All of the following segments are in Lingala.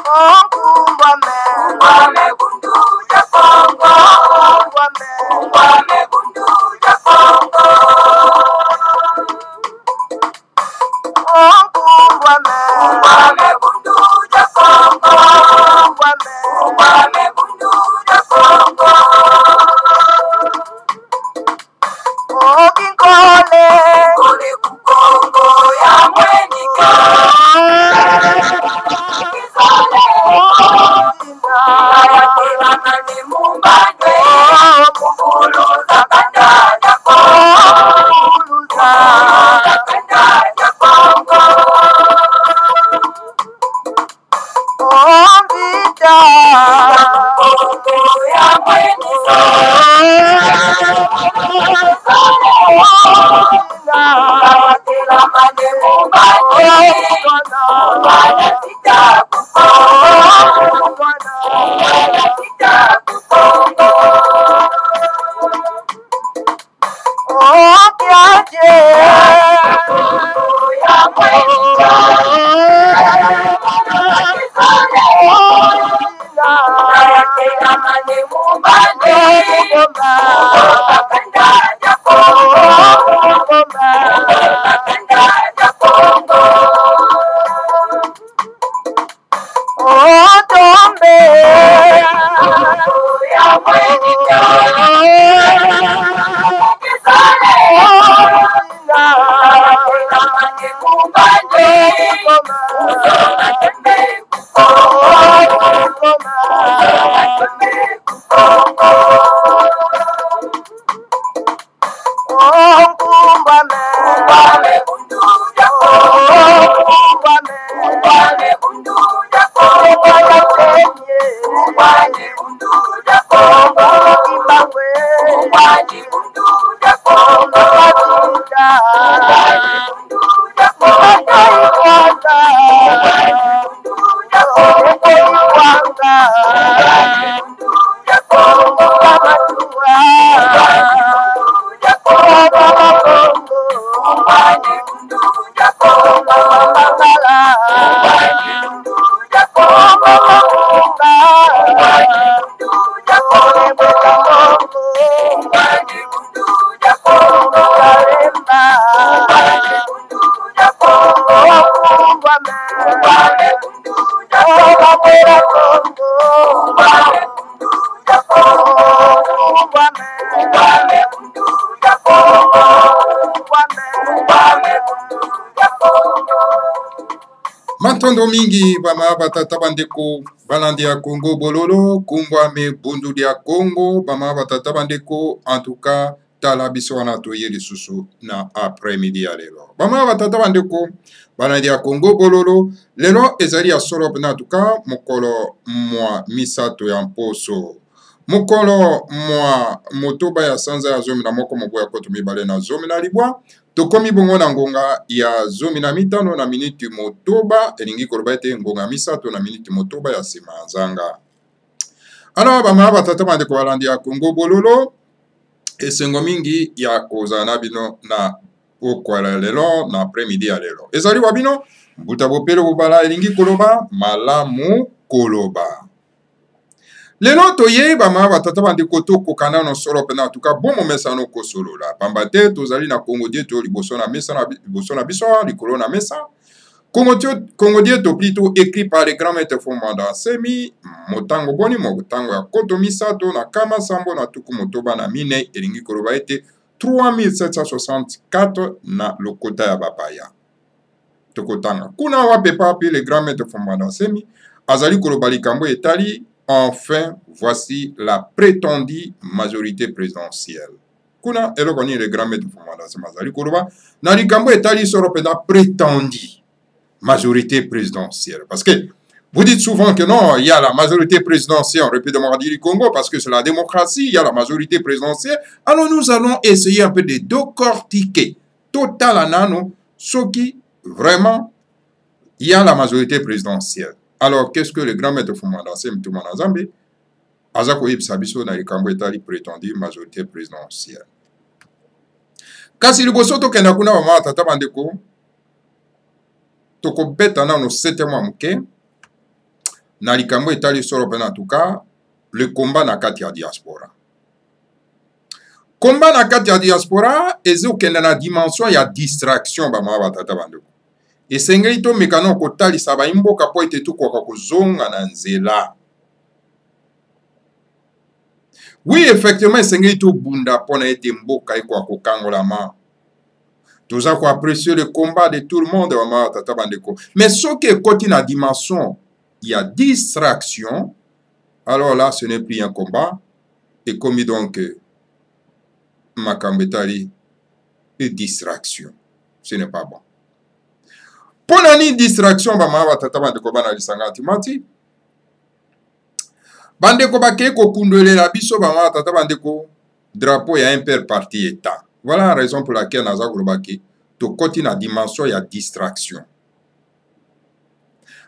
Kumbame bundu ya Kongo. Kumbame bundu ya Kongo. Kumbame bundu ya Kongo. Kumbame bundu ya Kongo. Kole kukongo ya mwenika. Kisole ayakila nani mumbande. Mukuluza kanda ya Kongo. Kanda ya Kongo. Ombita kukongo ya mwenika. Kila mane mubane wana sita kukongo wana sita kukongo kiaje ya mwenika kila mane mubane kanda ya Kongo kanda ya Kongo Tombe ya mwenika kisale kila mane mubane tembe kukongo tembe kukongo Kumbame bundu ya Kongo. Kumbame bundu ya Kongo. Kumbame bundu ya Kongo. Kumbame bundu ya Kongo. Kumbame bundu ya Kongo. Mantondo mingi bama batata bandeko balandi ya Congo bololo Kumbame bundu dia Congo bama batata bandeko en tout cas tala biso wana toye lisusu na après-midi ya lelo bama batata bandeko balandi ya Congo bololo lelo ezali ya solo na en tout cas mokolo mwa misato ya mposo mokolo mwa motoba ya sanza ya zomi na moko mobo ya koto mibale na zomi na libwa tokomi bongo na ngonga ya zomi na mitano na miniti motoba elingi koloba ete ngonga misato na miniti motoba ya sima ya nzanga ala bama batata bandeko balandi ya Congo bololo esengo mingi ya kozala na bino na okwala lelo na après-midi ya lelo ezali wa bino mbuta bopelo bobala elingi koloba malamu koloba lelo toye bama batata bandeko tokokana no solo pena en tout cas bon momesa no kosolola pamba te tozali na Congo die to liboso na mesa na liboso na biso likolo na mesa Congo die to plutôt écrit par les grands maîtres fondants semi motango boni motango ya koto misato na kama sambo na tuku motoba na mine elingi koloba ete 3764 na lokota ya bapaya tokotanga kuna wapepa pe les grands maîtres fondants semi azali koloba likambo etali. Enfin, voici la prétendue majorité présidentielle. Kuna elokoni le grand maître fondant mazali koloba na likambo etali soro pena prétendue majorité présidentielle parce que vous dites souvent que non, il y a la majorité présidentielle en République démocratique du Congo parce que c'est la démocratie, il y a la majorité présidentielle. Alors nous allons essayer un peu de décortiquer total anano ce qui vraiment il y a la majorité présidentielle. Alors, qu'est-ce que le grand maître fondant Mtumana Zambe Azako Ibsabiso na likambo etali prétendue majorité présidentielle. Kasi liboso tokenda kuna bama tata bandeko tokobeta nano 7 mois muke na likambo etali solo pena en tout cas le combat na kati ya diaspora. Combat na kati ya diaspora ezokende na dimension ya distraction bamama batata bandeko. Esengeli tomeka na kotalisa baimboka po ete tukoka kozonga na nzela. Oui, effectivement, esengeli tobunda pona ete mboka ekwa kokangolama. Toza ko apprécier le combat de tout le monde bamama batata bandeko. Mais soki ekoti na dimension ya distraction, alors là ce n'est plus un combat et comme donc makambo etali et distraction. Ce n'est pas bon. Pona ni distraction bamama batata bandeko bana lisanga timati. Bandeko bakei kokundolela biso bamama batata bandeko drapeau ya un père parti état. Voilà la raison pour laquelle naza kolobaki tokoti na dimension ya distraction.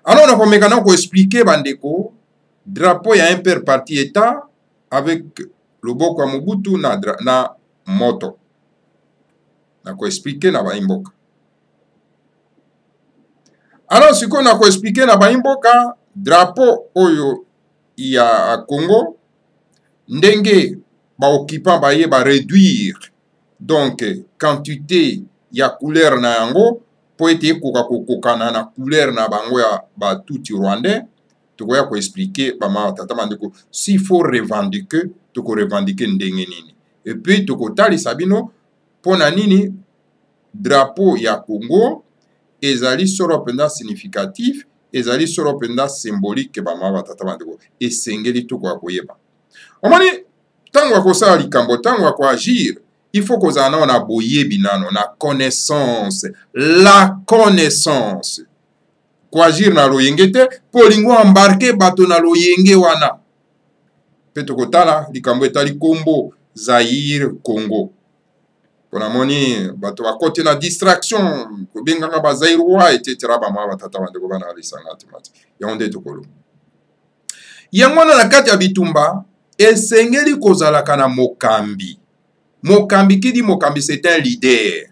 Alors on va maintenant expliquer bandeko drapeau ya un père parti état avec le boko ya Mobutu na moto. Na ko expliquer na baimboka. Alors, si on a expliqué na baimboka, drapeau oyo ya Congo, ndenge ba occupant ba ye ba réduire donc quantité ya couleur na yango po ete koka kokokana na couleur na bango ya ba tuti rwandais, tokoya ko expliquer ba ma tata bandeko s'il faut revendiquer, toko revendiquer ndenge nini. Et puis toko tali sabino pona nini drapeau ya Congo ezali solo penda significatif, ezali solo penda symbolique bama batata bandeko esengeli toko akoyeba. Omoni tango akosala likambo tango akoagir, il faut kozala na boyebi nano na connaissance, la connaissance. Koagir na loyenge te po lingo embarquer bato na loyenge wana. Pe toko tala likambo etali kombo Zaire Congo. Pona moni bato bakote na distraction kobenganga ba Zairwa etc. bama batata bandeko bana alisanga timati yonde tokolo yango na kati ya bitumba esengeli kozalaka na mokambi. Mokambi qui dit mokambi c'est un leader.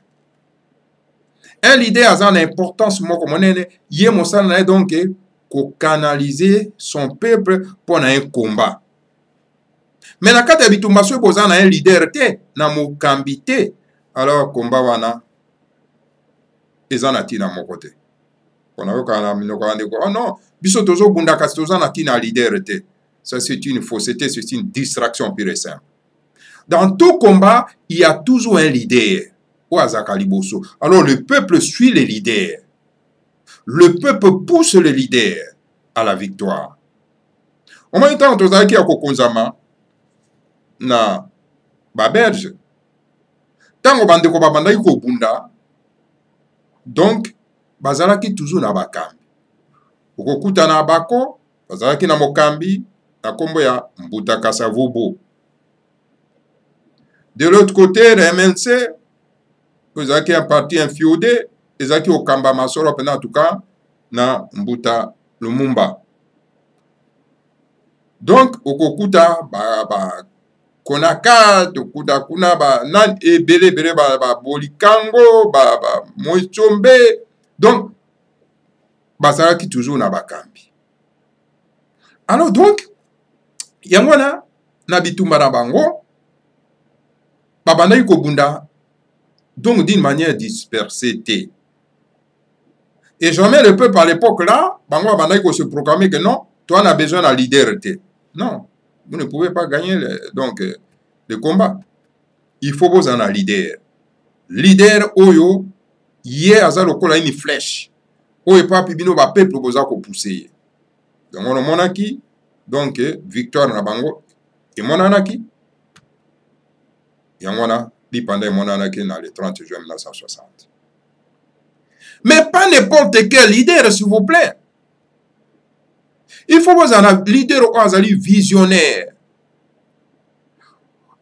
Un leader a une importance moko monene ye mosala na donc ko canaliser son peuple pour un combat. Mais na kati ya bitumba so boza na un leader te na mokambi te, alors combat wana ezana tina moko te. Pona yoka na minoko andeko oh non biso tozo bunda kasi toza na tina leader te. Ça c'est une fausseté, c'est une distraction pure et simple. Dans tout combat, il y a toujours un leader. Alors le peuple suit le leader. Le peuple pousse le leader à la victoire. En même temps, nous avons Kokonzama na Baberge. Tant que bandeko babanda yiko bunda, donc bazalaki toujours na bakambi. Okokuta na bako, bazalaki na mokambi na kombo ya Mbuta Kasavubu. De l'autre côté, le MNC, vous avez un parti infiodé, ils ont au Kamba Masoro, en tout cas, na Mbuta Lumumba. Donc, au Kokuta, Konaka, Tokuta Kuna, Nan et Bele Bele, Bolikango, Moichombe. Donc, Basaraki toujours na Bakambi. Alors, donc, Yangwana, Nabitumba na Bango, Babanda Yukobunda, donc d'une manière dispersée. Et jamais le peuple à l'époque là, Bango Babanda se proclamer que non, toi on a besoin d'un leader. Non, vous ne pouvez pas gagner le combat. Il faut vous en un leader. Leader Oyo, hier Azar Okola une flèche. Oyo pas pibino ba peuple boza ko pousser. Donc on a monaki, donc victoire na Bango et monanaki. Yangwana, pendant mon année le 30 juin 1960. Mais pas n'importe quel leader, s'il vous plaît. Il faut vous un leader ou un visionnaire.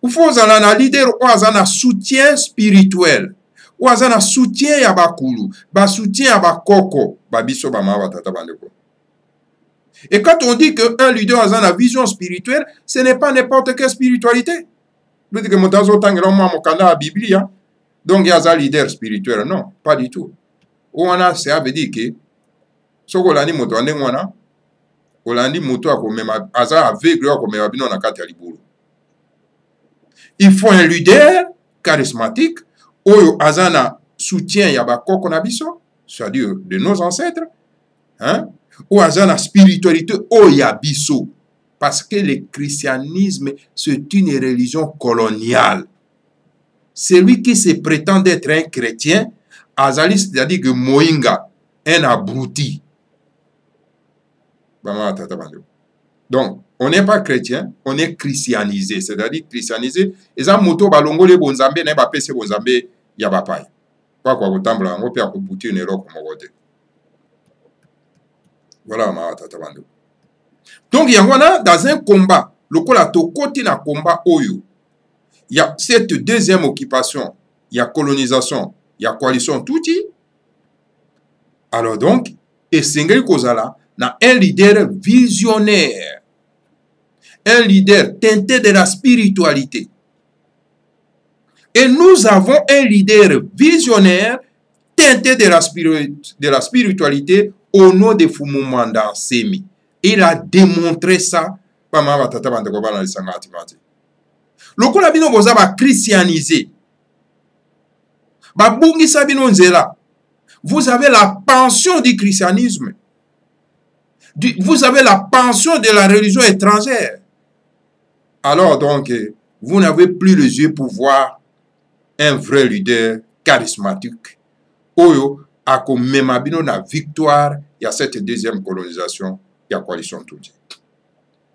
Il faut un leader ou un soutien spirituel. Ou un soutien à Bakulu, un soutien à Bakoko, Babiso Bama Tata Bandeko. Et quand on dit qu'un leader a une vision spirituelle, ce n'est pas n'importe quelle spiritualité. Donc, il y a un leader spirituel. Non, pas du tout. Ça veut dire que, olandi moto akomema aza aveugle akomema bino na kati ya libulu. Il faut un leader charismatique oyo aza na soutien ya bakoko na biso, c'est-à-dire de nos ancêtres, hein, ou aza na spiritualité oyo ya biso, parce que le christianisme c'est une religion coloniale. Celui qui se prétend être un chrétien azali, c'est-à-dire que moinga, un abruti. Donc, on n'est pas chrétien, on est christianisé. C'est-à-dire christianisé, et ça, moto balongo le bonzambe, n'est pas pese bonzambe, yabapai. Quoi quoi, kutambla, on peut akoubuti une erreur comme on. Voilà, ma tata bando. Donc, il y a dans un combat, le kola to côté na combat oyo. Il y a cette deuxième occupation, il y a colonisation, il y a coalition touti. Alors donc, et Sengeli Kozala, na un leader visionnaire, un leader teinté de la spiritualité. Et nous avons un leader visionnaire teinté de la spiritualité au nom de Fumumanda Semi. Il a démontré ça. Le kolabino boza ba christianisé. Ba bungi sabino nzela. Vous avez la pension du christianisme. Vous avez la pension de la religion étrangère. Alors donc, vous n'avez plus les yeux pour voir un vrai leader charismatique. Oyo, ako memabino na victoire, il y a cette deuxième colonisation, il y a coalition tout.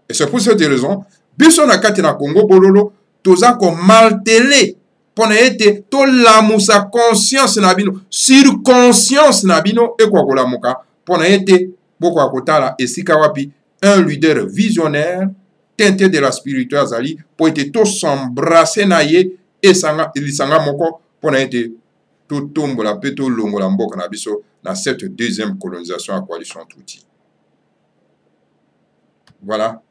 Et c'est pour cette raison, biso na kati na Congo bololo, toza ko maltele, pona ete to lamusa conscience na bino, sur conscience na bino, e kwa kolamuka, pona ete boko akotala esika wapi, un leader visionnaire, teinté de la spiritualité azali, pour ete to s'embrasser na ye, et lisanga moko, pona ete to tombo la pe to longo la mboka na biso, na cette deuxième colonisation à coalition touti. Voilà,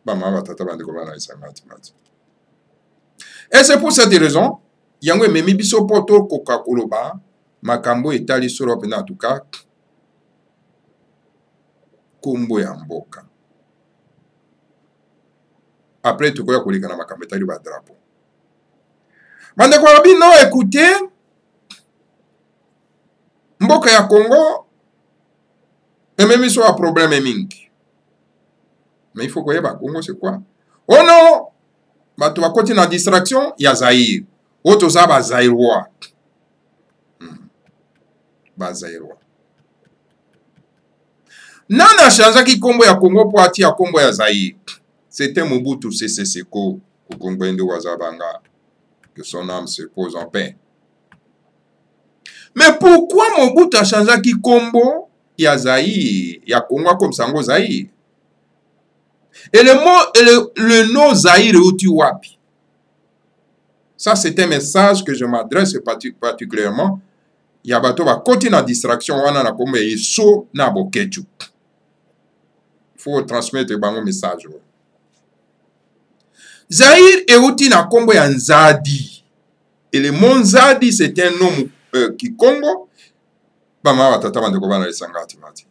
et c'est pour cette raison, yango memi biso poto koka koloba, makambo etali solo pena en tout cas, kombo ya mboka. Après tu koya kolika na makambo etali ba drapeau. Bande kwa bino écoutez, mboka ya Congo, et même ils sont à problème mingi. Mais il faut que le Congo, c'est quoi? Oh non! Bah, tu vas continuer la distraction, il y a Zaïre. Autre ça, bah, Zaïrois. Bah, Zaïrois. Nana chanza ki Congo ya Congo pour attirer Congo ya Zaïre. C'était Mobutu Sese Seko, au Congo de Wazabanga. Que son âme se pose en paix. Mais pourquoi Mobutu a changé ki Congo ya Zaïre? Ya Congo comme Sango Zaïre. Et le nom Zaïre Utiwapi. Ça, c'est un message que je m'adresse particulièrement. Il y a bateau va continuer la distraction. On a comme il so na boketu. Il faut transmettre le message. Zaïre et Uti na kombo ya Nzadi. Et le mont Nzadi, c'est un nom qui Congo. Bama watata bande ko bana le sangati mati.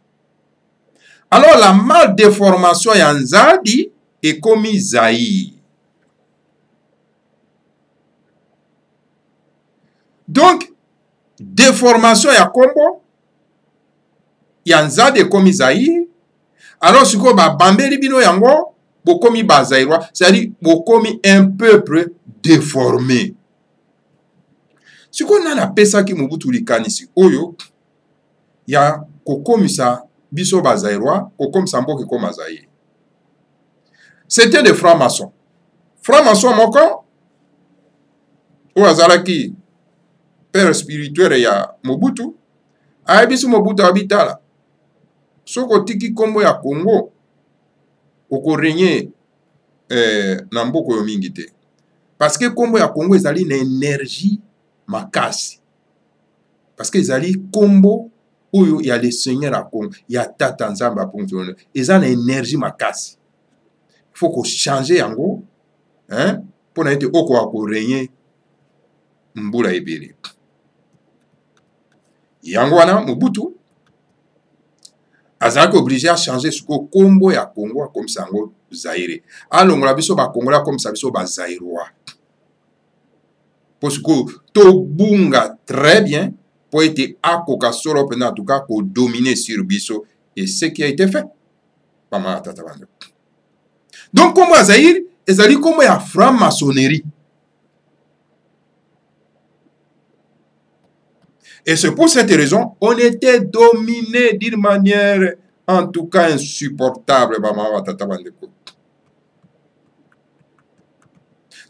Alors, la mal-déformation ya Nzadi est commis Zaïre. Donc, déformation ya Kombo, ya Nzadi est commis Zaïre. Alors, si vous avez bambeli bino yango, vous commis Zaïrois, c'est-à-dire vous commis un peuple déformé. Si vous avez appelé ça qui Mobutu likanisi, oyo, ya kokomi ça, biso bazaïrois, comme Sambo qui comme Azaï. C'était des francs-maçons. Francs-maçons, moko, ou Azaraki, père spirituel, ya Mobutu, a biso Mobutu habitala. Soko tiki kombo ya Congo, oko régner na mboko yo mingi te. Parce que kombo ya Congo, ezali na énergie makasi. Parce que ezali kombo, il y a les seigneurs à Congo, il y a Tata Nzamba à Congo, ils ont une énergie makasi. Il faut qu'on change en gros, hein, pour être au quoi pour régner Mbula Ebele. Yangwana Mobutu. azalaki obligé à changer siko kombo ya Congo akomisa yango Zaire alongola biso bakongola akomisa biso bazairois po siko tobunga très bien po ete akoka solo mpena en tout cas kodomine sur biso et ce qui a été fait pama tata bandeko. Donc kombo ya Zaire ezali kombo ya franc-maçonnerie. Et c'est pour cette raison on était dominé d'une manière en tout cas insupportable pama tata bandeko.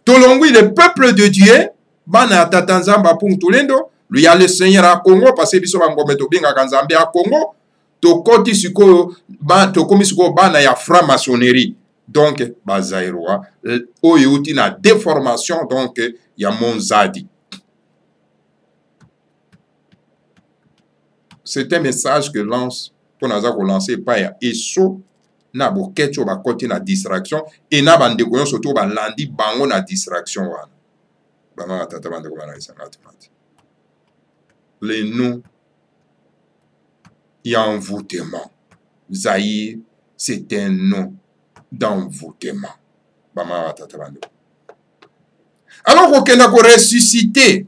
Tolongwi le peuple de Dieu bana tata nzamba pour tulendo lui a le Seigneur à Congo parce que biso bangombe to binga kanzambe à Congo to koti siko ba to komi siko bana ya franc-maçonnerie donc bazairoa oyuti na déformation donc ya monzadi. C'est un message que lance pour nous lancer par ya eso na bokecho ba koti na distraction et na bande ko surtout ba landi bango na distraction wana bana tata bande ko bana isangati mati les noms y a envoûtement. Zaïre c'est un nom d'envoûtement bana tata bande. Alors qu'on a ressuscité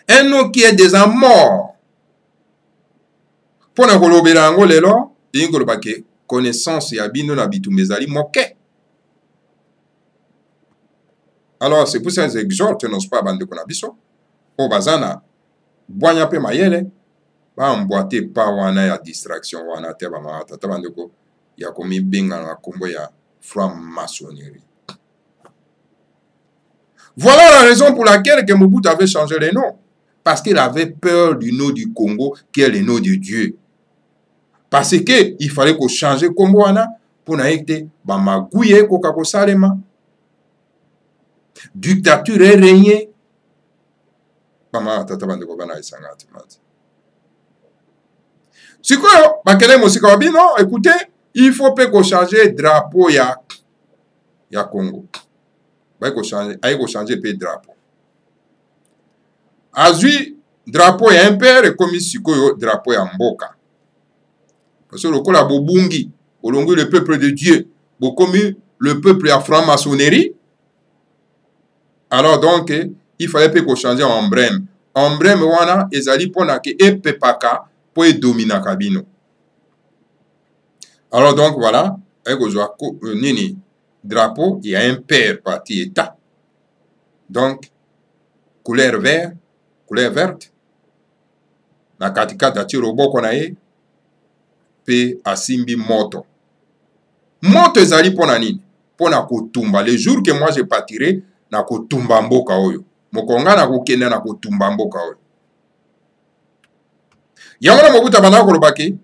un nom qui est déjà mort pour na kolobela ngo lelo dingo bake connaissance ya bino na bitumba ezali moke. Alors c'est pour ça que j'exhorte nos pas bande ko na biso o bazana boanya pe mayele ba mboate pa wana ya distraction wana te ba mata ta bande ko ya komi benga na kombo ya franc-maçonnerie. Voilà la raison pour laquelle que Mobutu avait changé les noms, parce qu'il avait peur du nom du Congo qui est le nom de Dieu. Parce que il fallait qu'on change kombo wana pour na ete ba maguye ko kako salema. Dictature est régnée. Mama tata bande ko bana isangati mati. Sikoyo bakele musika wabino écoutez, il faut pas qu'on change drapeau ya Congo. Ba ko changer, ay ko changer pe drapeau. Azui drapeau ya impère comme sikoyo drapeau ya mboka. Parce que le col a bobungi, olongi le peuple de Dieu, bokomi le peuple à franc-maçonnerie. Alors donc, il fallait pas qu'on change en emblème. Emblème wana ezali pona ke epepaka po domina kabino. Alors donc voilà, nini drapeau, il y a un père parti état. Donc couleur verte. Na katika dati roboko na ye pe asimbi moto. Moto ezali pona nini? Pona kotumba. Le jour que moi je partirai na kotumba mboka oyo. Mokonga na kokenda na kotumba mboka oyo. Yango na Mobutu bana kolobaki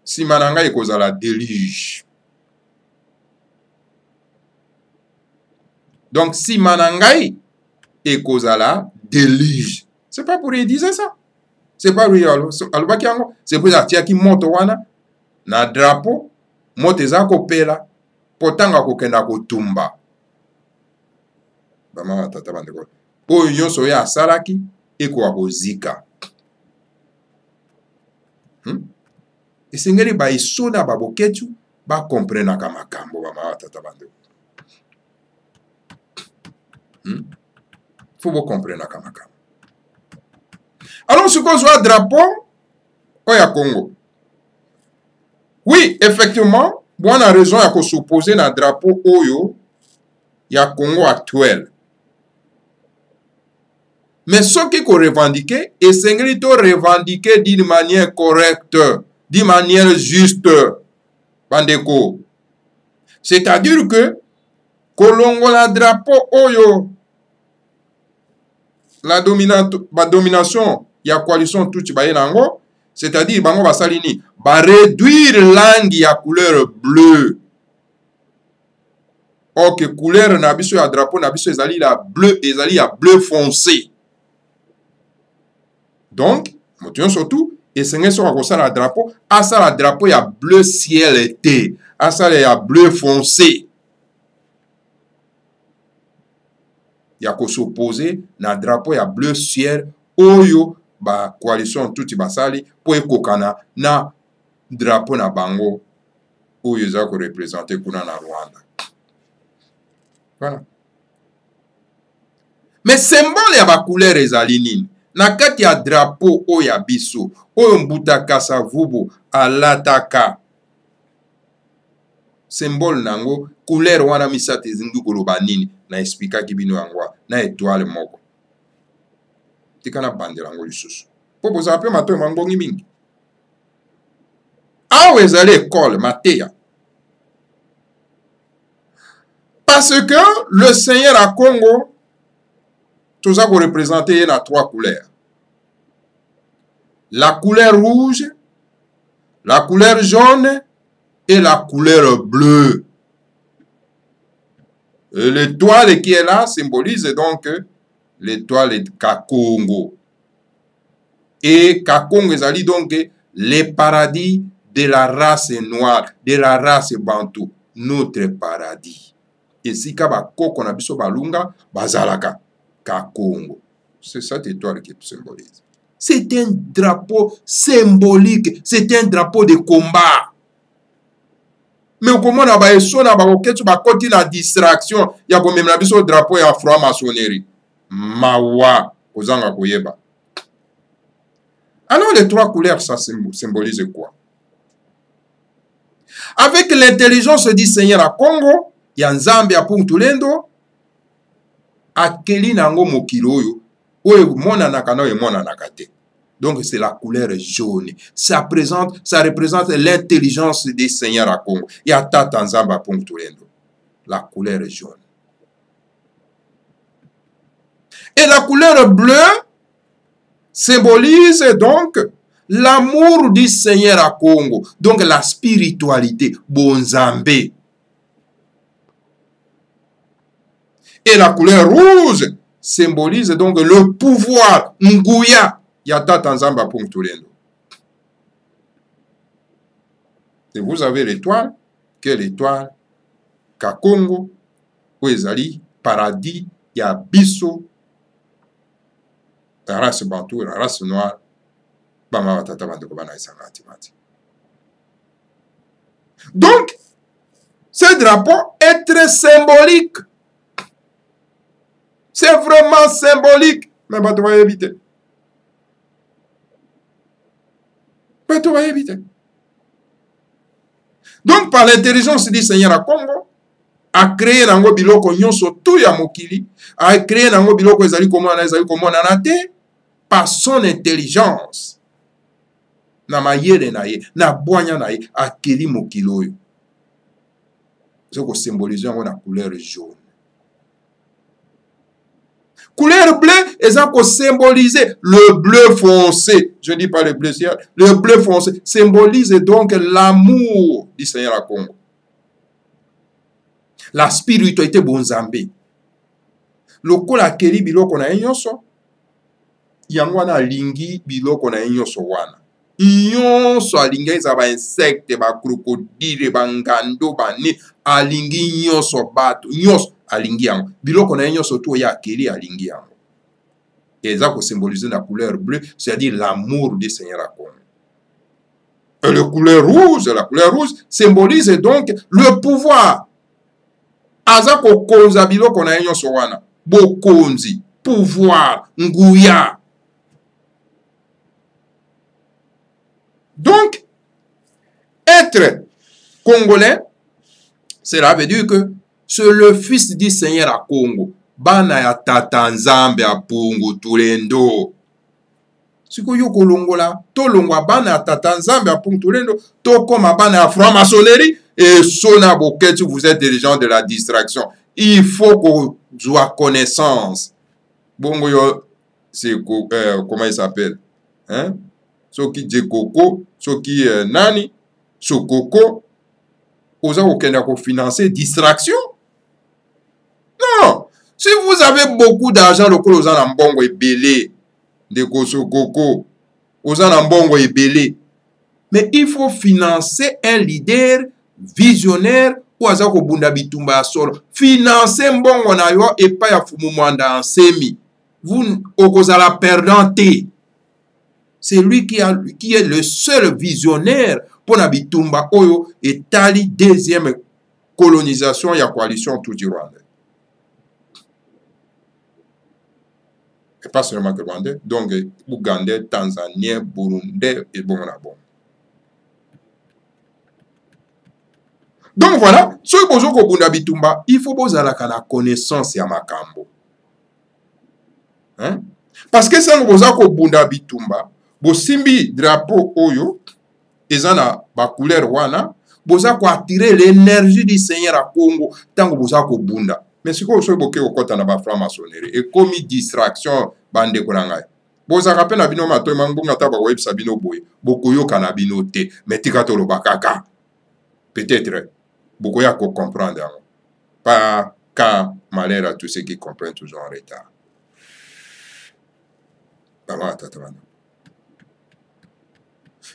sima na ngai ekozala déluge. Donc sima na ngai ekozala déluge. C'est pas pour lui dire ça. C'est pas lui alobaki yango. C'est pour ça ki moto wana na drapeau moto eza kopela potanga kokenda kotumba. Bama tata bandeko. Oyo nyonso ya asalaki ekoa kozika. Esengeli ba isona baboketu ba comprendre ka makambo bama tata bandeko. Faut vous comprendre ka makambo. Alors ce qu'on soit drapeau oya Congo. Oui, effectivement, bon a raison ya ko s'opposer na drapeau oyo ya Congo actuel. Mais ce qui qu'on revendique, et c'est revendiquer d'une manière correcte, d'une manière juste, bandeko. C'est-à-dire que, kolongo la drapeau oyo, la domination, ya coalition tout nango, c'est-à-dire, bango basalini, ba réduire langue ya couleur bleue. Ok, couleur na biso ya drapeau na biso ezali la bleu, ezali ya bleu foncé. Donc, motion surtout, et c'est un la drapeau, à ça la drapeau, il y a bleu ciel été, à ça il y a bleu foncé. Il y a qu'à s'opposer, dans le drapeau, il y a bleu ciel, oyo, ba coalition tuti basali po ekokana na drapeau na bango oyo eza ko représenter kuna na Rwanda. Voilà. Mais symbole ya ba couleur ezali nini? Na kati ya drapeau oyo ya biso oyo Mbutaka Savubu alataka, symbole nango couleur wana misate ezingi koloba nini na expliquaki bino yango na étoile moko tika na bandela ngo lisusu po bozala mpe matoyo mangongi mingi awa ezali école mateya parce que le Seigneur à Congo toza ko représenter ye na 3 couleurs: la couleur rouge, la couleur jaune et la couleur bleue. L'étoile qui est là symbolise donc l'étoile de Kakongo. Et Kakongo ezali donc les paradis de la race noire, de la race bantou, notre paradis. Et si kaba koko na biso balunga bazalaka Kakongo. C'est cette étoile qui symbolise. C'est un drapeau symbolique, c'est un drapeau de combat. Mais comment on a baissé na bakoketu bakoti na distraction ya komemela biso drapeau ya franc-maçonnerie. Mawa kozanga koyeba. Alors les 3 couleurs ça symbolise quoi? Avec l'intelligence du Seigneur à Congo, ya Nzambe ya Puntulendo akeli nango mokili oyo oyo monanaka na oyo monanaka te. Donc c'est la couleur jaune. Ça représente l'intelligence des seigneurs à Congo. Il y a Tata Nzamba Puntulendo. La couleur jaune. Et la couleur bleue symbolise donc l'amour du Seigneur à Congo. Donc la spiritualité. Bonzambe. Et la couleur rouge symbolise donc le pouvoir. Nguya. Yata Tanzamba Puntulendo. Et vous avez l'étoile, qui est l'étoile Kakongo, Ouezali, paradis, Yabiso, la race bantou, la race noire, Bama Tata Bandekobana et Sangatimati. Donc, ce drapeau est très symbolique. C'est vraiment symbolique. Mais bah, tu vas éviter. Donc par l'intelligence du Seigneur à Congo a créé nango biloko nyonso tout ya mokili, a créé nango biloko ezali komona na te par son intelligence na mayele na ye na bwanya na ye akeli mokili oyo zoko symboliser yango na couleur jaune. Couleur bleue, ils ont symbolisé le bleu foncé. Je ne dis pas le bleu ciel. Le bleu foncé symbolise donc l'amour du Seigneur à Congo. La spiritualité bonzambe. Lokola keli biloko na nyonso. Yango na lingi biloko na nyonso wana. Nyonso alingi eza ba insecte, ba crocodile, ba ngando, ba ne alingi nyonso bato, nyonso alingi yango. Biloko na nyonso to ya keli alingi yango. Et ça symboliser la couleur bleue, c'est-à-dire l'amour du Seigneur à Congo. Et la couleur rouge symbolise donc le pouvoir. Azako konza biloko na nyonso wana. Bokonzi, pouvoir, nguya. Donc, être congolais, cela veut dire que c'est le fils du Seigneur à Congo. Bana ya Tata Nzambe a Puntulendo. Siko yoko longola, to longwa bana ya Tata Nzambe a Puntulendo, to koma bana ya franc-maçonnerie, et sona boketu, vous êtes des gens de la distraction. Il faut qu'on soit connaissance. Bongo yo, c'est comment il s'appelle? Hein? Soki Djekoko, Soki Nani, Sokoko, osa okenda ko financer distraction? Non! Si vous avez beaucoup d'argent, le col aux mbongo est belé, de Kosokoko, aux mbongo est belé. Mais il faut financer un leader visionnaire ou azako bunda bitumba solo. Financer mbongo na yo et pas ya fumu mwanda en semi. Vous okozala perdante. c'est lui qui est le seul visionnaire pour na bitumba oyo etali deuxième colonisation ya coalition tout du Rwanda. Et pas seulement que Rwandais, donc Ougandais, Tanzaniens, Burundais et bon. Donc voilà, ce que vous avez bitumba, il faut que vous ayez la connaissance ya makambo. Hein? Parce que ça vous avez bitumba, vous simbi drapeau oyo, et na ba couleur wana, vous avez attirer l'énergie du Seigneur à Congo tant que vous avez bunda. Mais ce que vous avez na ba franc-maçonnerie et comme distraction bande kolangai. Vous avez rappelé na bino mato mangunga ta ba web sabino boy, bokoyo kana bino te, mais tikato lo bakaka. Peut-être beaucoup à comprendre. Pas quand malheur à tous ceux qui comprennent toujours en retard.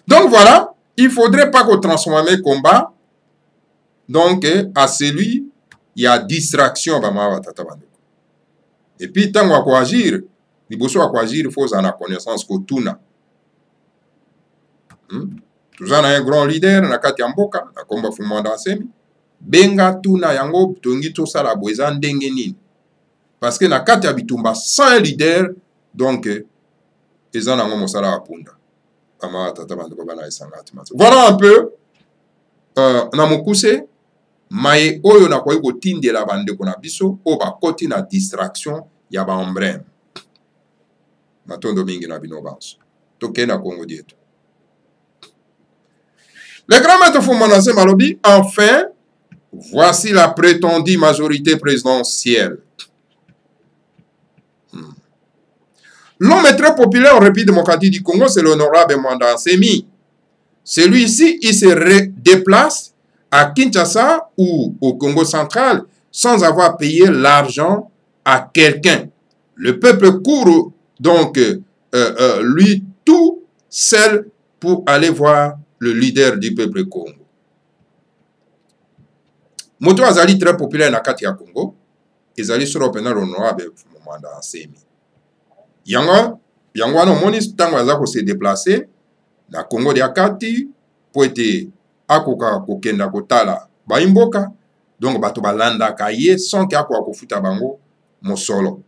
Donc voilà, il ne faudrait pas qu'on transforme le combat. Donc à celui, il y a distraction. Et puis tant qu'on va agir, il faut en connaissance que tout n'a. Tout ça, un grand leader, na kati mboka, na komba fumanda semi. Benga tuna yango tongi to sala boeza ndenge nini. Parce que na kati bitumba sans leader, donc ezana ngo mosala apunda. Ama tata bandoko bana isangati matso. Voilà un peu na mokuse maye oyo na kwa iko tindela bandeko na biso o ba koti na distraction ya ba emblème. Matondo mingi na bino banso. Toke na Congo dieto. Le grand maître Foumanase Malobi, enfin, voici la prétendue majorité présidentielle. L'homme très populaire en République démocratique du Congo, c'est l'honorable Mwanda Nsemi. Celui-ci, il se déplace à Kinshasa ou au Congo central sans avoir payé l'argent à quelqu'un. Le peuple court donc lui tout seul pour aller voir le leader du peuple Congo. Moto azali très populaire na kati ya Congo, ezali solo pena l'honorable Mwanda Nsemi. Yango wana omoni tango aza ko se déplacer na Congo de Akati po ete akoka kokenda kotala baimboka, donc bato balandaka ye sans ke akoka kofuta bango mosolo.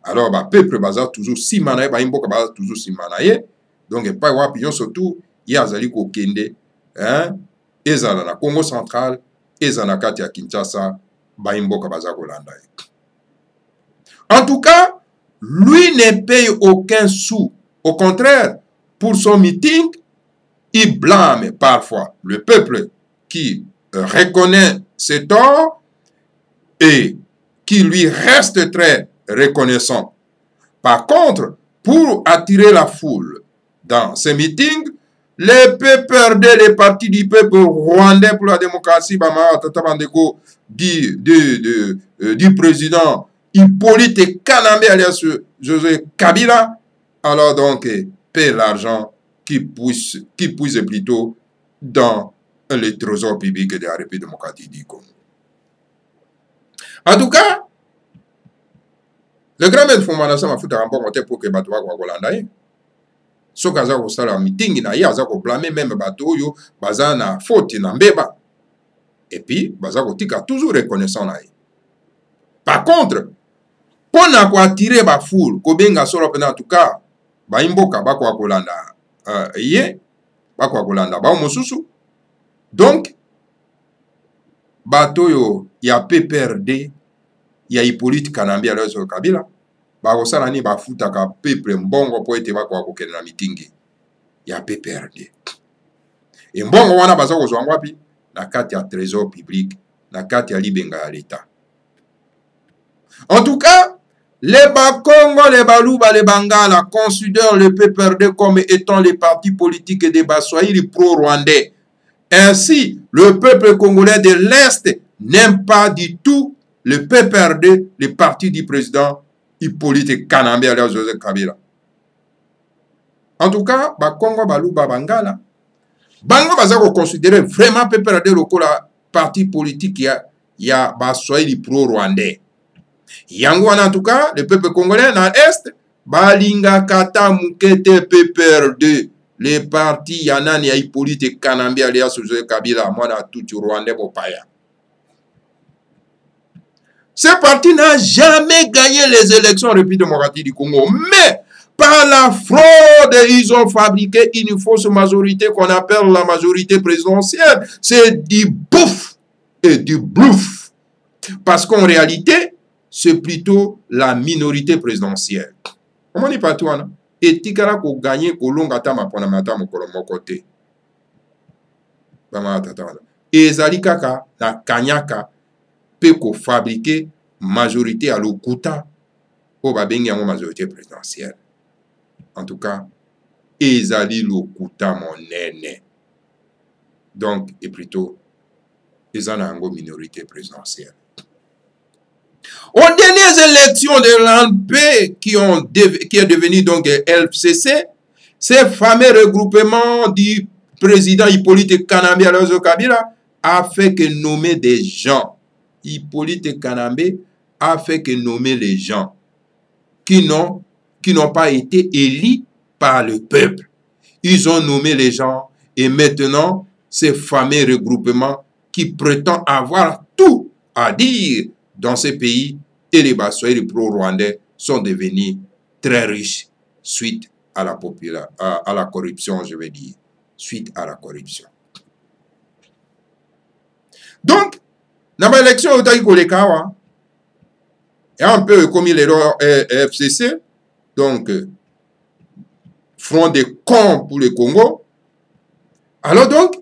Alors ba peuple baza toujours sima na ye, baimboka baza toujours sima na ye, donc pa wapi nyonso tout ye azali kokende, ezala na Congo central, ezala na kati ya Kinshasa, baimboka baza kolanda ye. En tout cas, lui ne paye aucun sou. Au contraire, pour son meeting, il blâme parfois le peuple qui reconnaît ses torts et qui lui reste très reconnaissant. Par contre, pour attirer la foule dans ces meetings, les PPRD, les partis du peuple rwandais pour la démocratie, du président Hippolyte Kanambe alias José Kabila, alors donc paie l'argent qui puise plutôt dans les trésors publics de la République démocratique du Congo. En tout cas, le grand maître Foumanase m'a foutu un bon côté pour que Batoua Kwakolanda. Ce que za kosala meeting na ye aza ko blâmer même bato yo baza na faute na mbeba. Et puis baza kotika toujours reconnaissant na ye. Par contre, pour na ko attirer ba foule ko benga solo pena en tout cas ba imboka ba ko kolanda ye ba ko kolanda ba mosusu. Donc bato yo ya PPRD ya Hippolyte Kanambe alias Kabila bakosala ni bafutaka peuple mbongo po ete bakwa kokende na mitingi ya PPRD. Et mbongo wana baza kozwa ngwapi na kati ya trésor public, na kati ya libenga ya l'État. En tout cas, les Bakongo, les Baluba, les Bangala considèrent le PPRD comme étant les partis politiques des Baswahili pro-rwandais. Ainsi, le peuple congolais de l'Est n'aime pas du tout le PPRD, le parti du président Hippolyte Kanambe alias José Kabila. En tout cas, Bakongo, Baluba, Bangala, Bango bazako considérer vraiment PPRD lokola parti politique ya Baswahili pro-rwandais. Yango en tout cas, le peuple congolais dans l'Est, balinga kata mukete PPR2 les partis yanani ya Hippolyte Kanambe alias Joseph Kabila mwana tutu Rwandais bopaya. Ce parti n'a jamais gagné les élections en République démocratique du Congo, mais par la fraude, ils ont fabriqué une fausse majorité qu'on appelle la majorité présidentielle. C'est du bouffe et du bluff. Parce qu'en réalité, c'est plutôt la minorité présidentielle. Comment on pas toi, non? Et tikara ko gagner ko longa tama pona mata mokolo mokote. Bama tata. Et ezali kaka na kanyaka pe ko fabriquer majorité à lokuta o ba bengi yango majorité présidentielle. En tout cas, ezali lokuta monene. Donc, et plutôt ezana yango minorité présidentielle. Aux dernières élections de l'ANP qui est devenu donc LFCC, ces fameux regroupements du président Hippolyte Kanambe Alozo Kabila a fait que nommer des gens. Hippolyte Kanambe a fait que nommer les gens qui n'ont pas été élus par le peuple. Ils ont nommé les gens et maintenant, ces fameux regroupements qui prétendent avoir tout à dire dans ces pays et les Bassois et les pro-rwandais sont devenus très riches suite à la corruption, je vais dire. Suite à la corruption. Donc, dans l'élection au Taïkolekawa, et un peu comme il est FCC, donc, front de cons pour le Congo. Alors donc,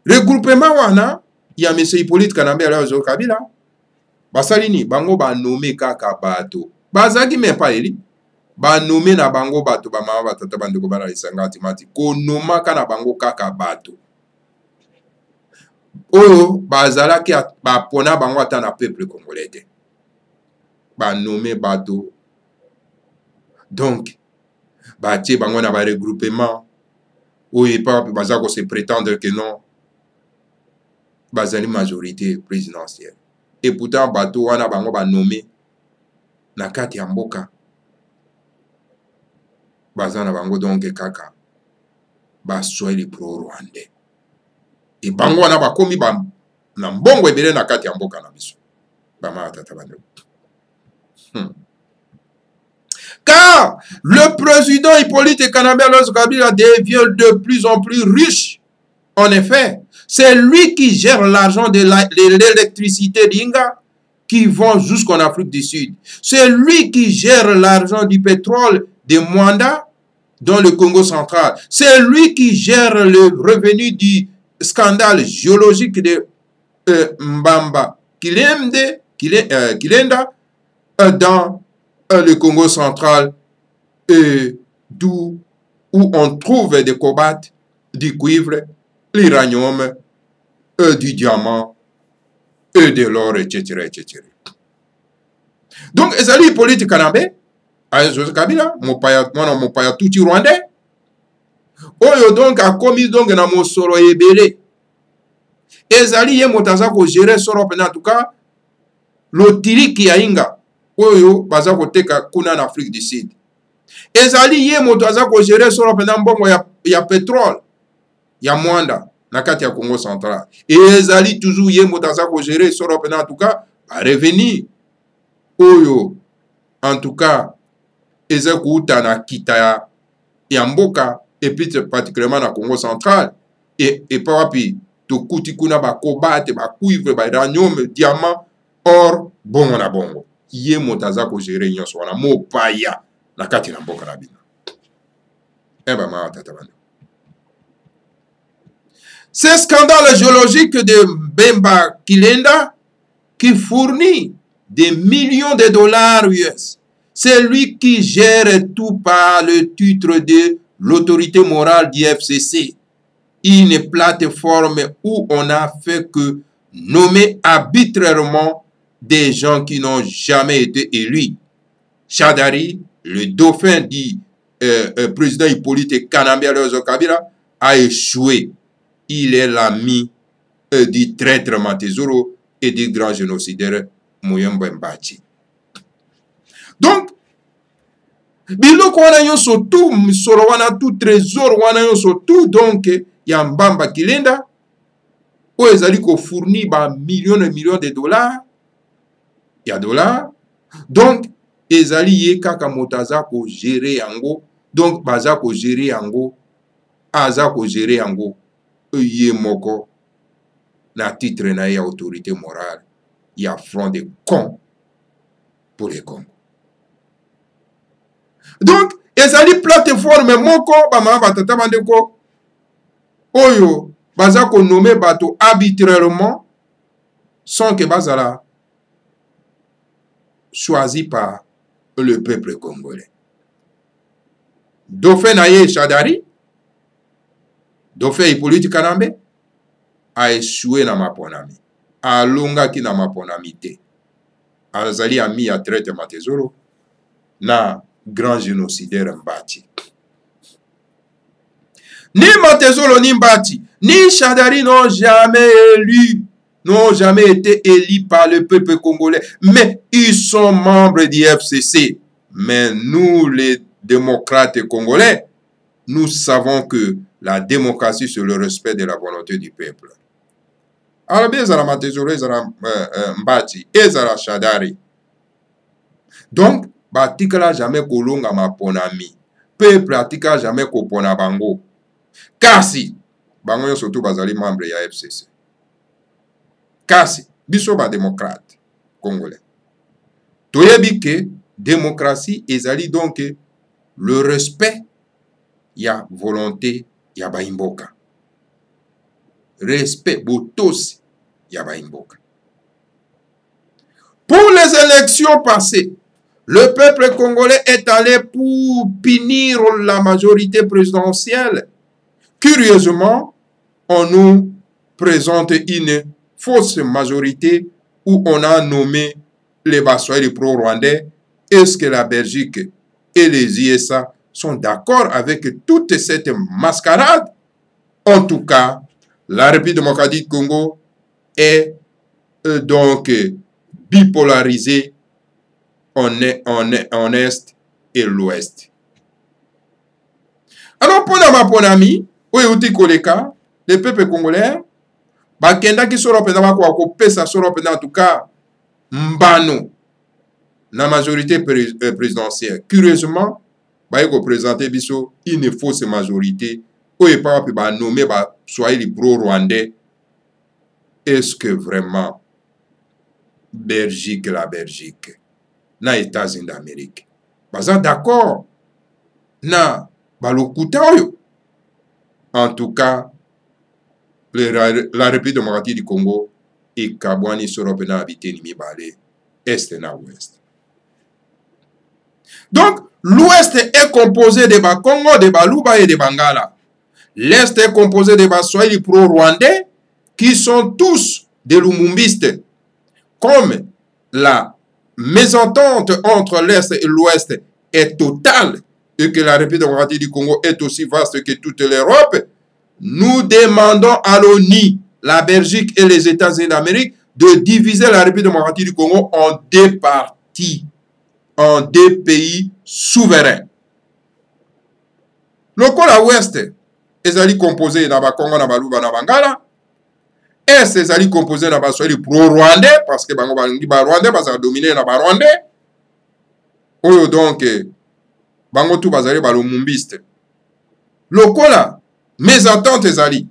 regroupement wana, il y a M. Hippolyte Kanambe Alozo Kabila, basalini, bango ba nommé kaka bato. Bazagi même pas eli. Ba nommé na bango bato, ba mama batata bandeko bana lisangati mati. Ko noma kana bango kaka bato. Oyo, bazala ki ba pona bango ata na peuple congolais. Ba nommé bato. Donc, ba tie bango na ba regroupement. Oyo pas bazako se prétendre que non. Bazali majorité présidentielle. Et pourtant, bato wana bango ba nommé na kati ya mboka. Bazana bango donc kaka. Ba soyez pro-rwandais. Et bango wana ba komi ba na mbongo ebele na kati ya mboka na biso. Ba ma tata bando. Car le président Hippolyte Kanambe Alozo Kabila devient de plus en plus riche. En effet, c'est lui qui gère l'argent de l'électricité d'Inga qui vont jusqu'en Afrique du Sud. C'est lui qui gère l'argent du pétrole de Mwanda dans le Congo central. C'est lui qui gère le revenu du scandale géologique de Mbamba Kilenda dans le Congo central, d'où on trouve des cobaltes, du cuivre, l'uranium, du diamant, et de l'or, etc., etc. Donc, ezali Hippolyte Kanambe, Joseph Kabila, mopaya tuti rwandais, oyo donc a commis donc na mosolo ebele. Ezali ye motaza ko gérer soro pena en tout cas, lotiriki ya inga, oyo baza ko teka kuna na Afrique du Sud. Ezali ye motaza ko gérer soro pena mbongo ya pétrole, ya Mwanda, na kati ya Congo central. Et ezali toujours ye motaza ko gérer soro pena en tout cas, a revenu. Oyo, en tout cas, ezeku uta na kita ya mboka, et puis particulièrement na Congo central, et pas wapi, to kuti kuna ba cobalt, ba cuivre, ba uranium, diamant, or, bongo na bongo. Ye motaza ko gérer nyonso wana, mo paya, na kati na mboka na bina. Eba ma tata bana. Ce scandale géologique de Mbamba Kilenda, qui fournit des millions de dollars US, c'est lui qui gère tout par le titre de l'autorité morale du FCC, une plateforme où on n'a fait que nommer arbitrairement des gens qui n'ont jamais été élus. Chadari, le dauphin du président Hippolyte Kanambe Alozo Kabila, a échoué. Il est l'ami du traître Matezoro et du grand génocidaire Muyembo Mbachi. Donc, biloko wana nyonso tu misolo wana tu trésor wana nyonso tu donc ya mbamba kilenda oyo ezali kofourni ba millions de dollars ya dollars donc ezali ye kaka moto aza kogere yango donc baza kogere yango aza kogere yango ye moko na titre na ye ya autorité morale ya front de con pour le Congo. Donc ezali plateforme moko bamama batata bandeko oyo baza konome bato arbitrairement sans que bazala choisi par le peuple congolais. Dauphin Naye Chadari, Dauphin Hippolyte Kanambe a échoué na maponami. Alonga ki na maponami te. Azali ami a traite Matezoro na grand génocidaire Mbati. Ni Matezoro ni Mbati, ni Chadari n'ont jamais été élus par le peuple congolais, mais ils sont membres du FCC. Mais nous, les démocrates congolais, nous savons que la démocratie, c'est le respect de la volonté du peuple. Alors, bien, ezala Matezoro, ezala Mbati, ezala Chadari. Donc, batikala jamais kolonga maponami. Peuple atika jamais kopona bango. Kasi, bango surtout bazali membre ya FCC. Kasi, biso ba démocrate congolais. Toyebi ke démocratie ezali donc le respect ya volonté ya baimboka. Respect botosi ya baimboka. Pour les élections passées, le peuple congolais est allé pour punir la majorité présidentielle. Curieusement, on nous présente une fausse majorité où on a nommé les Baswahili pro-rwandais. Est-ce que la Belgique et les ISA sont d'accord avec toute cette mascarade? En tout cas, la République démocratique du Congo est donc bipolarisée en Est et l'Ouest. Alors, pour mon ami, outi koleka, le peuple congolais, bakenda ki soro pena bako kopesa soro pena en tout cas mbano na majorité présidentielle. Curieusement, ba ko présenter biso une fausse majorité oyo pa ba nommer ba Swahili pro-rwandais. Est-ce que vraiment Belgique, la Belgique, na États-Unis d'Amérique, baza d'accord na balokuta oyo? En tout cas, la République démocratique du Congo et Kabwani Soropena habité ni mibale, Est et Ouest. Donc, l'Ouest est composé de Bakongo, de Baluba et de Bangala. L'Est est composé de Baswahili pro-rwandais qui sont tous des lumumbistes. Comme la mésentente entre l'Est et l'Ouest est totale et que la République démocratique du Congo est aussi vaste que toute l'Europe, nous demandons à l'ONU, la Belgique et les États-Unis d'Amérique de diviser la République démocratique du Congo en deux parties, en deux pays souverains. Le Congo ouest est composé de Congo, Baluba, Bangala. Est est composé de Baswahili pro-rwandais parce que Bango Rwandais va dominer na Rwandais. Oyo donc Bango tout bazali balumumbiste. Lokola mes attentes ezali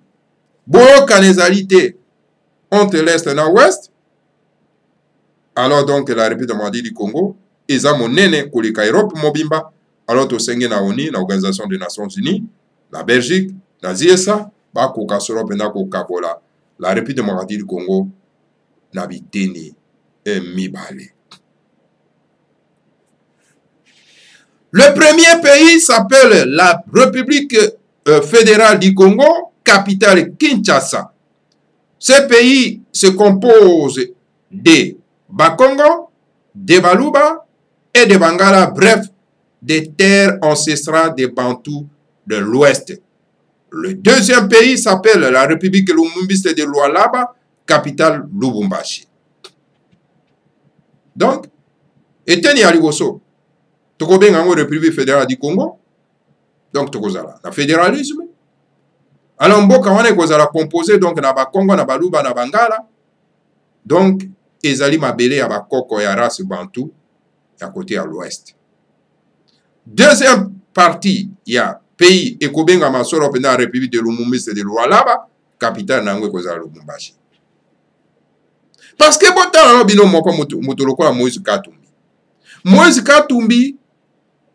boyoka ezali te entre l'est et l'ouest. Alors donc la République démocratique du Congo eza monene koleka Europe mobimba. Alors to senge na ONU, na Organisation des Nations Unies, la Belgique, na ZSA, ba koka soro pena kokabola la République démocratique du Congo na biteni mibale. Le premier pays s'appelle la République fédérale du Congo, capitale Kinshasa. Ce pays se compose de Bakongo, de Baluba et de Bangala, bref, des terres ancestrales des Bantous de l'Ouest. Le deuxième pays s'appelle la République lumumbiste de Lualaba, capitale Lubumbashi. Donc, Eteni Aligoso, tokobenga yango République fédérale du Congo. Donc tokozala na fédéralisme. Alors mboka wana ekozala composé donc na bakongo na baluba na bangala. Donc ezali mabele ya bakoko ya race bantu ya côté à l'ouest. Deuxième partie ya pays ekobenga masoro pena République de Lumumba c'est de Lualaba, capitale nango ekozala Lubumbashi. Parce que botala no bino moko moto lokola Moïse Katumbi. Moïse Katumbi,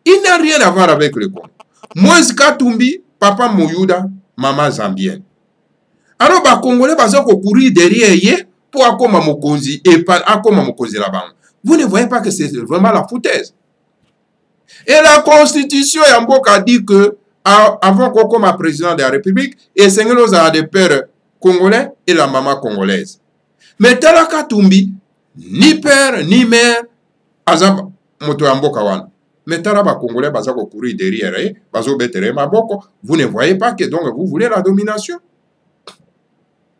il n'a rien à voir avec le Congo. Moïse Katumbi, papa Mouyuda, maman zambienne. Alors ba Congolais baza ko courir derrière ye pour akoma mokonzi et pas akoma mokonzi là-bas. Vous ne voyez pas que c'est vraiment la foutaise. Et la constitution Yamboka dit que avant qu'on comme président de la République, et Sengelos a des pères congolais et la maman congolaise. Mais Tala Katumbi, ni père ni mère, azab moto Yamboka wana. Mais Tala ba congolais baza ko courir derrière ye, bazo betere maboko. Vous ne voyez pas que donc vous voulez la domination.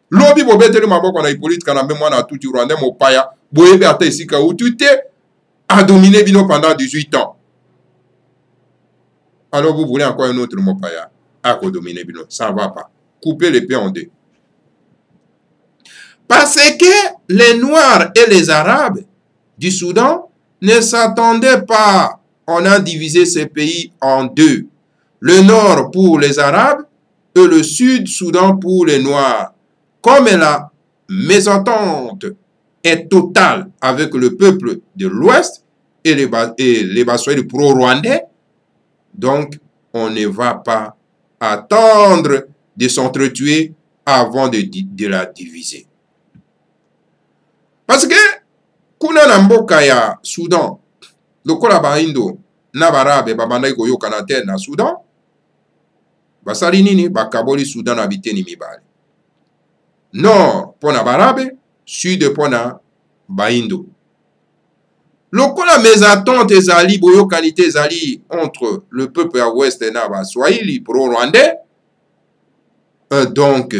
Lobi bo betere maboko na Hippolyte Kanambe mwana tuti Rwanda mo paya, boyebe ata isika utute a dominé bino pendant 18 ans. Alors vous voulez encore un autre mopaya à dominer bino, ça ne va pas. Coupez les pieds en deux. Parce que les Noirs et les Arabes du Soudan ne s'attendaient pas. On a divisé ces pays en deux. Le Nord pour les Arabes et le Sud-Soudan pour les Noirs. Comme la mésentente est totale avec le peuple de l'Ouest et les Bassois pro-rwandais, donc, on ne va pas attendre de s'entretuer avant de la diviser. Parce que, kuna na mboka ya Soudan, lokola baindo na barabe babandai koyoka na terre na Soudan, basali nini bakaboli Soudan na biteni mibale. Nord pona barabe, sud pona baindo. Lokola mésentente ezali boyo qualité ezali entre le peuple à ouest et na Swahili pro-rwandais, donc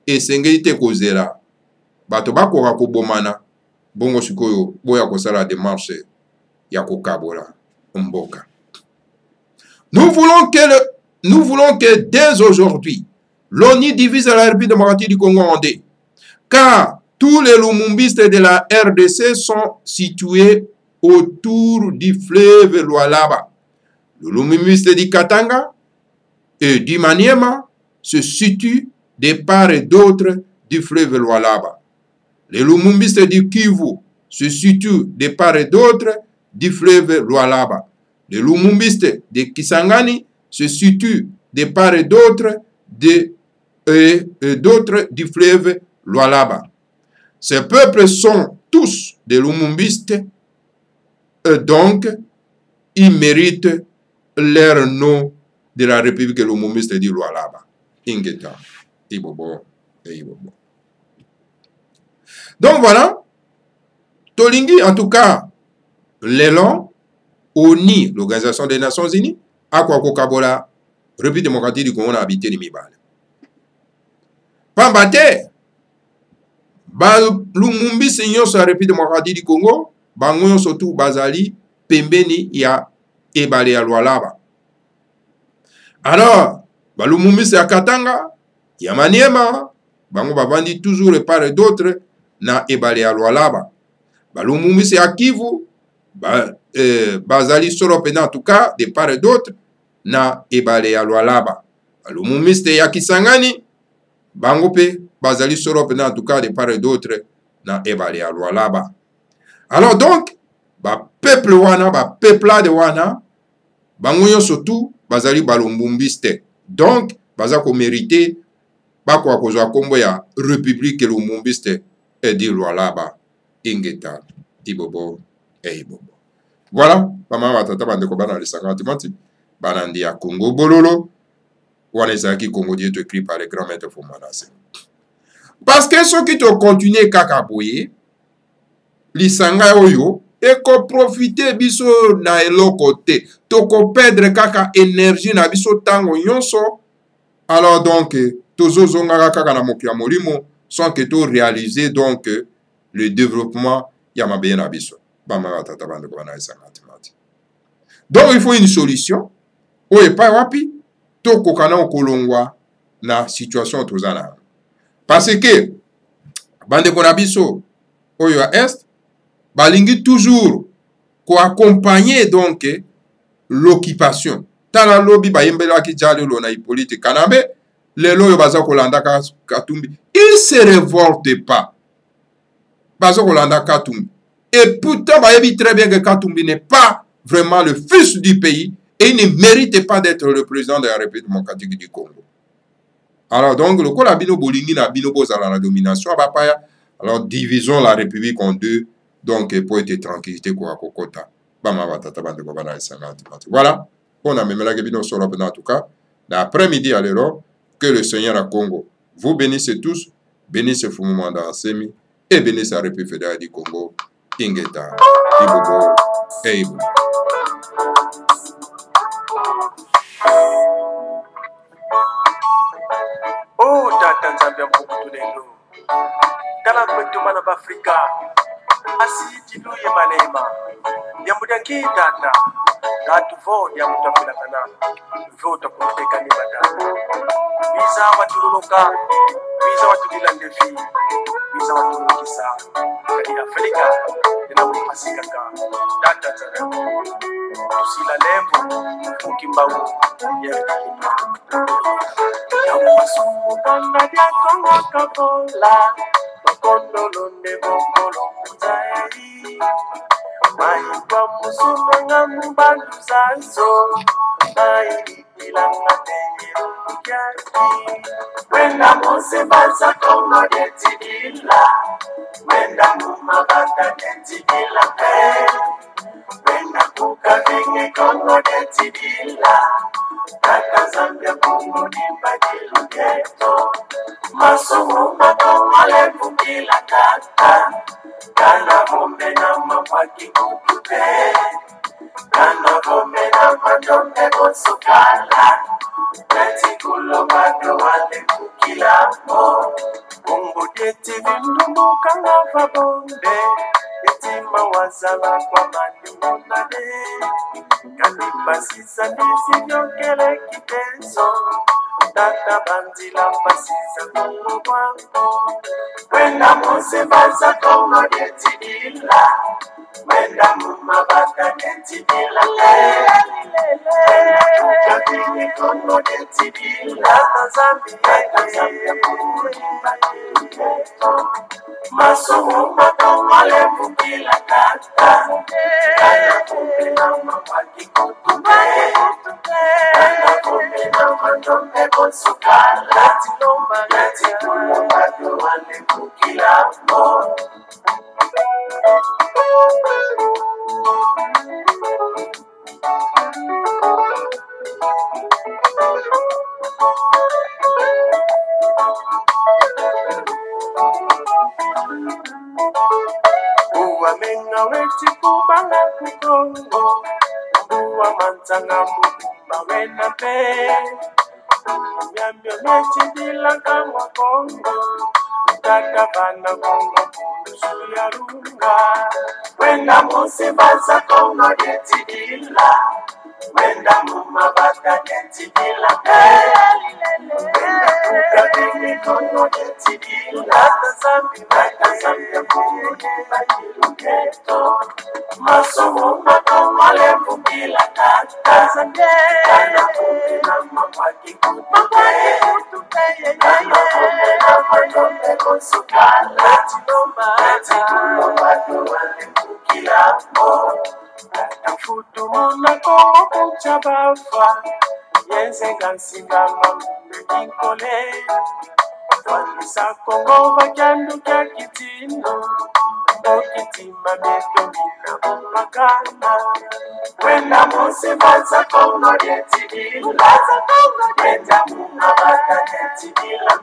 esengeli te kozela bato bakoka kobomana bongo sikoyo boya kosala démarche ya kokabola mboka. Nous voulons que dès aujourd'hui l'ONU divise la République démocratique du Congo en deux, car tous les lumumbistes de la RDC sont situés autour du fleuve Lualaba. Le Lumumbiste du Katanga et du Maniema se situent de part et d'autre du fleuve Lualaba. Les Lumumbistes du Kivu se situent de part et d'autre du fleuve Lualaba. Les Lumumbistes de Kisangani se situent de part et d'autre du fleuve Lualaba. Ces peuples sont tous des Lumumbistes. Donc, ils méritent leur nom de la République Lumumbiste du Lualaba. Ingeta, Ibobo et Ibobo. Donc voilà, Tolingi, en tout cas, l'élan, ONU, l'Organisation des Nations Unies, à quoi Kabola, République démocratique du Congo, a habité les Mibale. Pambate, Lumumbiste, la République démocratique du Congo, bango surtout bazali pembeni ya ebale ya Lualaba. Alors balumumbisi ya Katanga ya Maniema bango bavandi toujours de part et d'autre na ebale ya Lualaba. Balumumbisi ya Kivu bazali solo pena en tout cas de part et d'autre na ebale ya Lualaba. Balumumbisi ya Kisangani bango pe bazali solo pena en tout cas de part et d'autre na ebale ya Lualaba. Alors donc, peuple wana, peuple de wana, bangoyo surtout, bazali balumbumbiste. Donc, bazako mérité, bakwa kozwa kombo ya République Lumumbiste et di Lualaba, Ingeta, Ibobo et Ibobo. Voilà, pama watata bandeko bana lisanga timati, banandi ya Congo Bololo, wana ezaki Congo Dieu écrit par le grand maître Foumanase. Parce que ceux qui te continuent kakaboye, lisanga oyo eko profiter biso na eloko te toko perdre kaka énergie na biso tango nyonso. Alors donc tozo zonga kaka na mokia molimo sans que to réaliser donc le développement ya mabe na biso bama tata bande ko na isanga timati. Donc il faut une solution. Oye pa wapi to kokana okolongwa na situation tozana. Parce que bande ko na biso oyo à est balingi toujours ko accompagner donc l'occupation. Tala lobby bayembelaki jale lo na Hippolyte Kanabe lelo oyo baza kolanda Katumbi. Il se révolte pas. Baza kolanda Katumbi. Et pourtant bayebi très bien que Katumbi n'est pas vraiment le fils du pays et il ne mérite pas d'être le président de la République démocratique du Congo. Alors donc, le col abino bolingi na bino bozala la domination abapaya. Alors divisons la République en deux. Donc pour être tranquillité quoi kokota. Bama batata bande ko bana esangati. Voilà. On a même la bino solo en tout cas. L'après-midi à l'heure que le Seigneur à Congo vous bénisse tous, bénisse Fumumanda Semi et bénisse la République fédérale du Congo. Ingeta, Ibobo, Eibo. Oh, Tata Nzambia Mukutulelo. Tala kwetu mana Afrika. Asiti luye manema. Yamudangi Tata. Gatu vo yamutafila kana. Vota kumteka ni madana. Visa watululuka. Visa watulilandefi. Visa watulukisa. Kani Afrika. Nina mpasika ka. Tata Nzambia. Tusila lembo. Ukimbawu. Yerikikipa. Yamusukana dia Kongo kapola Makondo londe bongolo mutaeri Maikwa musumenga mbandu zazo Mairi ilanga tenye mkaki Wenda mose baza Kongo detidila Wenda mumabata detidila pe Wenda kuka vinge Kongo detidila Tata Zambia Congo Dimbadilu Ghetto Masomo Makongo Levu Kila Tata Kana Vombe na Mapaki Kukupe Kana Vombe na Madombe Bonsukala Neti Kulo Bado Wale Kukila Mo Congo Deti Vindumu Kanga Vabombe Eti Mawazala Kwa Mani Monade Kanipasisa nisi vyokele kitezo Tata bandila mpasisa Kongo wangu Wenda mose baza Kongo detidila Wenda mumabata detidila Wenda kukabini Kongo detidila Tata Zambia Kongo Dimbadilu Masomo Makongo Levu Kila Tata Kana kumbe na mapaki kutupe Kana kumbe na madombe bonsukala Lati kulomba doane kukila mo Uwa menga weti kubanga kukongo Uwa manzanga mukuma wena pe Nyambio mechi bila kama kongo Tata bana kongo kunusu ya runga Wenda mose baza kongo detidila Wenda mumabata detidila pe Wenda kukabini kongo detidila Tata Zambia Kongo Dimbadilu Ghetto Masomo Makongo Levu Kila Tata Kana kumbe na mapaki kutupe Kana kumbe na madombe bonsukala Lati kulomba doane kukila mo Tata futu muna Kongo kuchabafa Yenze gansinga mamume kinkole Wanisa Kongo bakyandu kya kitino Okitima meto mina bumakana Wenda mose baza Kongo detidila Wenda mumabata detidila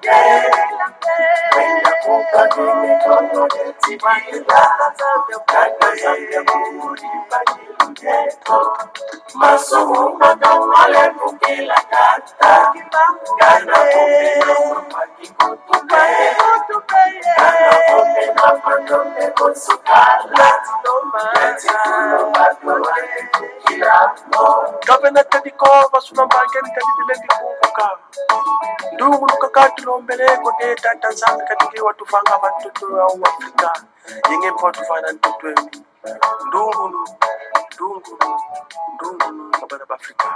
Wenda kukabini Kongo detidila Tata Zambia Kongo Dimbadilu Ghetto Masomo Makongo Levu Kila Tata Kana kumbe na mapaki kutupe Kana kumbe na Gavana tadikova sunambangeni tadidilendi kuvuka ndungu nukakatulombeleko ne tata nzambi katike watufanga matoto ya Afrika yenge mpo watufana ntotweni ndungu nu kabana Afrika.